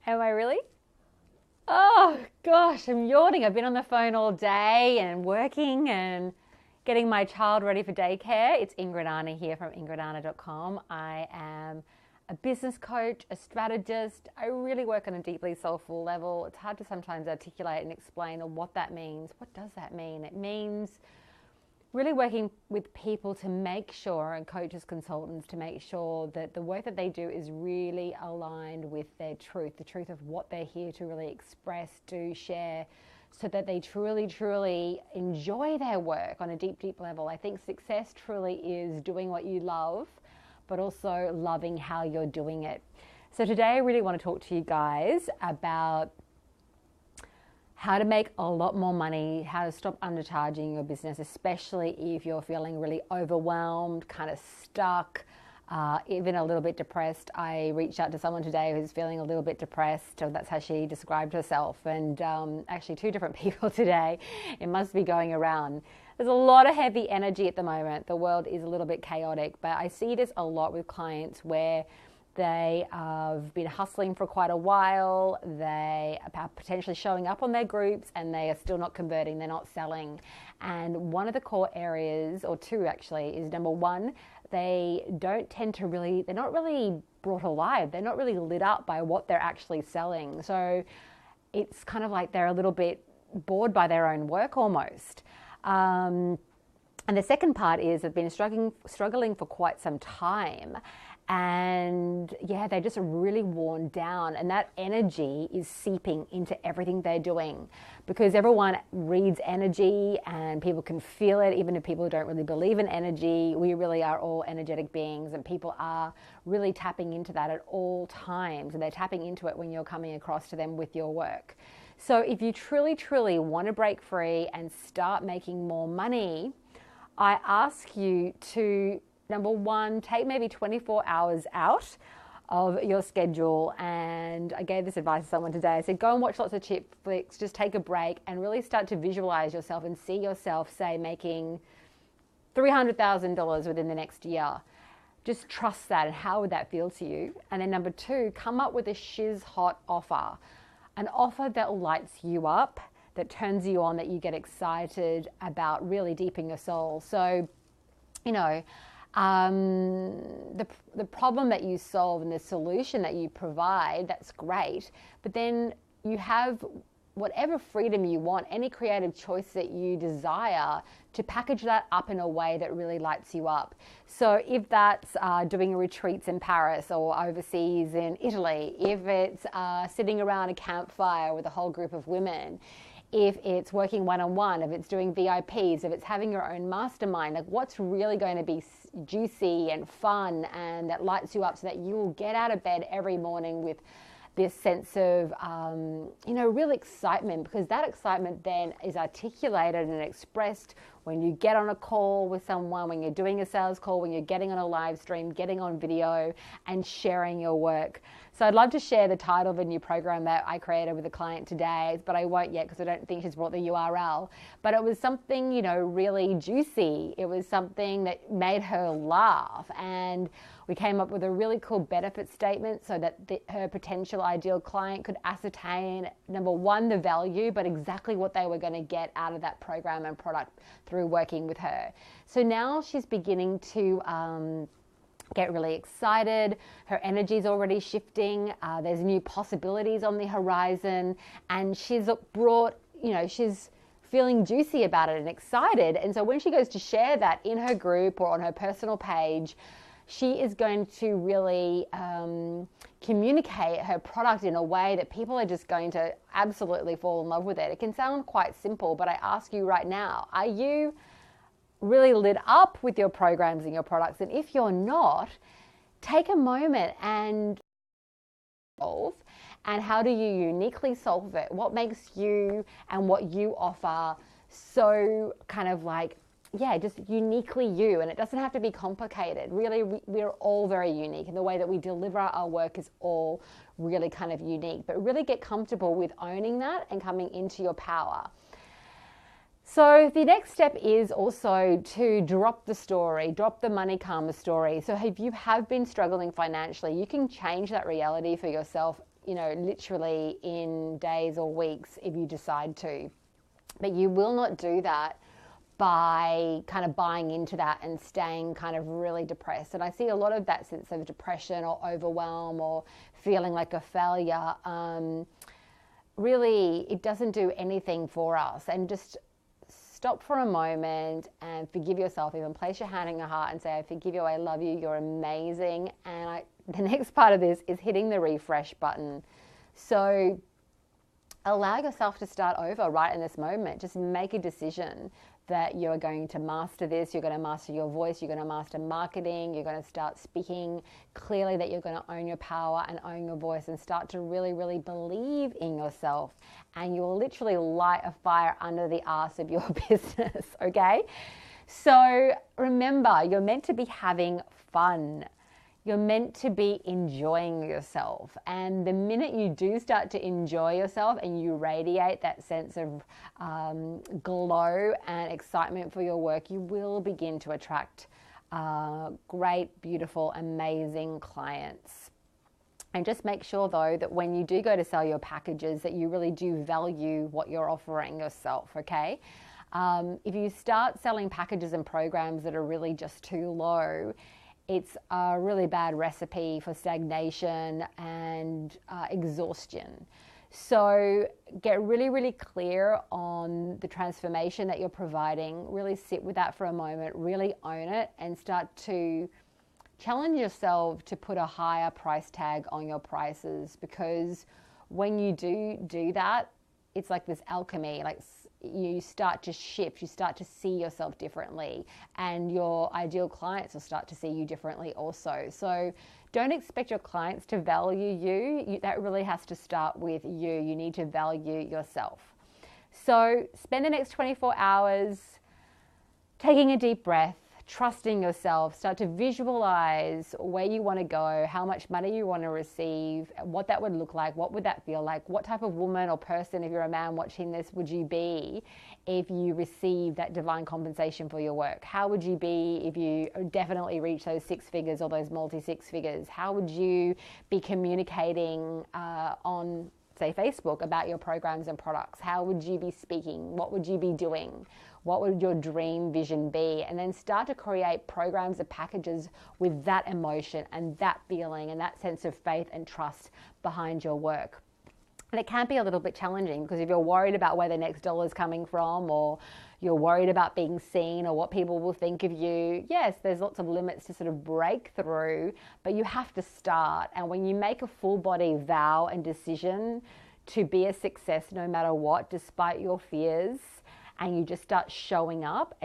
Am I really? Oh gosh, I'm yawning. I've been on the phone all day and working and getting my child ready for daycare. It's Ingrid Arna here from ingridana.com. I am a business coach, a strategist. I really work on a deeply soulful level. It's hard to sometimes articulate and explain what that means. What does that mean? It means really working with people to make sure, and coaches, consultants, to make sure that the work that they do is really aligned with their truth, the truth of what they're here to really express, do, share, so that they truly, truly enjoy their work on a deep, deep level. I think success truly is doing what you love, but also loving how you're doing it. So today I really want to talk to you guys about how to make a lot more money, how to stop undercharging your business, especially if you're feeling really overwhelmed, kind of stuck, even a little bit depressed. I reached out to someone today who's feeling a little bit depressed. That's how she described herself. And actually 2 different people today. It must be going around. There's a lot of heavy energy at the moment. The world is a little bit chaotic, but I see this a lot with clients where they have been hustling for quite a while. They are potentially showing up on their groups and they are still not converting. They're not selling. And one of the core areas, or 2 actually, is number 1, they don't tend to really, they're not really brought alive. They're not really lit up by what they're actually selling. So it's kind of like they're a little bit bored by their own work almost. And the second part is they've been struggling for quite some time. And yeah, they're just really worn down, and that energy is seeping into everything they're doing, because everyone reads energy and people can feel it. Even if people don't really believe in energy, we really are all energetic beings, and people are really tapping into that at all times, and they're tapping into it when you're coming across to them with your work. So if you truly, truly want to break free and start making more money, I ask you to, number 1, take maybe 24 hours out of your schedule. And I gave this advice to someone today. I said, go and watch lots of chick flicks, just take a break and really start to visualize yourself and see yourself, say, making $300,000 within the next year. Just trust that. And how would that feel to you? And then number 2, come up with a shiz hot offer, an offer that lights you up, that turns you on, that you get excited about really deep in your soul. So, you know, the problem that you solve and the solution that you provide, that's great. But then you have whatever freedom you want, any creative choice that you desire, to package that up in a way that really lights you up. So if that's doing retreats in Paris or overseas in Italy, if it's sitting around a campfire with a whole group of women, if it's working one-on-one, if it's doing VIPs, if it's having your own mastermind, like what's really going to be juicy and fun and that lights you up so that you will get out of bed every morning with this sense of, real excitement, because that excitement then is articulated and expressed when you get on a call with someone, when you're doing a sales call, when you're getting on a live stream, getting on video and sharing your work. So I'd love to share the title of a new program that I created with a client today, but I won't yet because I don't think she's brought the URL. But it was something, really juicy. It was something that made her laugh. And we came up with a really cool benefit statement so that her potential ideal client could ascertain, number 1, the value, but exactly what they were going to get out of that program and product through working with her. So now she's beginning to get really excited. Her energy's already shifting. There's new possibilities on the horizon, and she's brought, she's feeling juicy about it and excited. And so when she goes to share that in her group or on her personal page, she is going to really communicate her product in a way that people are just going to absolutely fall in love with it. It can sound quite simple, but I ask you right now, are you really lit up with your programs and your products? And if you're not, take a moment and solve. And how do you uniquely solve it? What makes you and what you offer so kind of like, just uniquely you? And it doesn't have to be complicated. Really, we're all very unique, and the way that we deliver our work is all really kind of unique. But really get comfortable with owning that and coming into your power. So the next step is also to drop the story, drop the money karma story. So if you have been struggling financially, you can change that reality for yourself literally in days or weeks if you decide to. But you will not do that by kind of buying into that and staying kind of really depressed. And I see a lot of that sense of depression or overwhelm or feeling like a failure. Really, it doesn't do anything for us. And just stop for a moment and forgive yourself. Even place your hand on your heart and say, I forgive you, I love you, you're amazing. And the next part of this is hitting the refresh button. So allow yourself to start over right in this moment. Just make a decision that you're going to master this, you're going to master your voice, you're going to master marketing, you're going to start speaking clearly, that you're going to own your power and own your voice and start to really, really believe in yourself. And you'll literally light a fire under the arse of your business, okay? So remember, you're meant to be having fun. You're meant to be enjoying yourself. And the minute you do start to enjoy yourself and you radiate that sense of glow and excitement for your work, you will begin to attract great, beautiful, amazing clients. And just make sure, though, that when you do go to sell your packages, that you really do value what you're offering yourself, okay? If you start selling packages and programs that are really just too low, it's a really bad recipe for stagnation and exhaustion. So get really, really clear on the transformation that you're providing. Really sit with that for a moment, really own it, and start to challenge yourself to put a higher price tag on your prices, because when you do that, it's like this alchemy, like you start to shift, you start to see yourself differently, and your ideal clients will start to see you differently also. So don't expect your clients to value you. That really has to start with you. You need to value yourself. So spend the next 24 hours taking a deep breath, trusting yourself, start to visualize where you want to go, how much money you want to receive, what that would look like, what would that feel like, what type of woman or person, if you're a man watching this, would you be if you receive that divine compensation for your work? How would you be if you definitely reach those six figures or those multi-six figures? How would you be communicating on, say, Facebook about your programs and products? How would you be speaking? What would you be doing? What would your dream vision be? And then start to create programs and packages with that emotion and that feeling and that sense of faith and trust behind your work. And it can be a little bit challenging, because if you're worried about where the next dollar is coming from, or you're worried about being seen or what people will think of you, yes, there's lots of limits to sort of break through, but you have to start. And when you make a full body vow and decision to be a success no matter what, despite your fears, and you just start showing up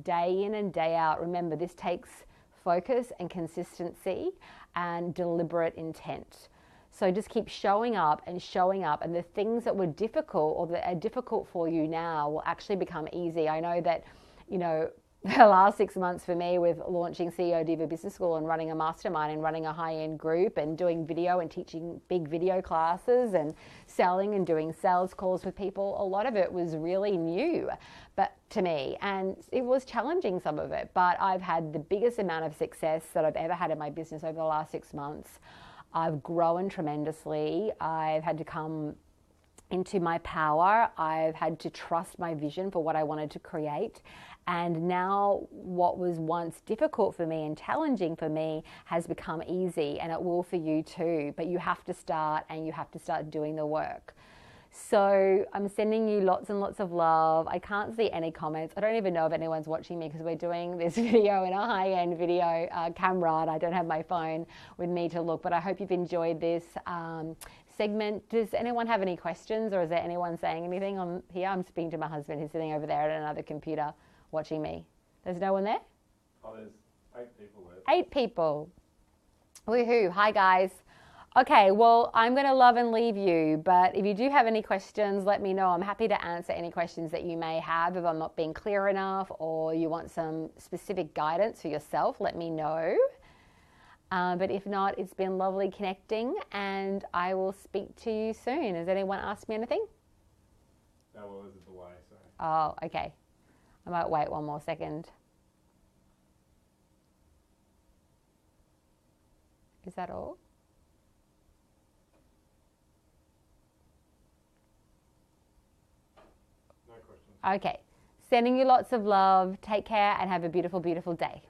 day in and day out. Remember, this takes focus and consistency and deliberate intent. So just keep showing up, and the things that were difficult or that are difficult for you now will actually become easy. I know that, the last 6 months for me with launching CEO Diva Business School and running a mastermind and running a high-end group and doing video and teaching big video classes and selling and doing sales calls with people, a lot of it was really new to me, and it was challenging, some of it, but I've had the biggest amount of success that I've ever had in my business over the last 6 months. I've grown tremendously. I've had to come into my power. I've had to trust my vision for what I wanted to create. And now what was once difficult for me and challenging for me has become easy, and it will for you too. But you have to start, and you have to start doing the work. So I'm sending you lots and lots of love. I can't see any comments. I don't even know if anyone's watching me, because we're doing this video in a high-end video camera, and I don't have my phone with me to look. But I hope you've enjoyed this segment. Does anyone have any questions, or is there anyone saying anything on here? I'm speaking to my husband, who's sitting over there at another computer watching me. There's no one there? Oh, there's 8 people there. 8 people. Woohoo. Hi, guys. Okay, well, I'm going to love and leave you, but if you do have any questions, let me know. I'm happy to answer any questions that you may have. If I'm not being clear enough, or you want some specific guidance for yourself, let me know. But if not, it's been lovely connecting, and I will speak to you soon. Has anyone asked me anything? No, well, this is the way, so. Oh, okay. I might wait one more second. Is that all? Okay. Sending you lots of love. Take care and have a beautiful, beautiful day.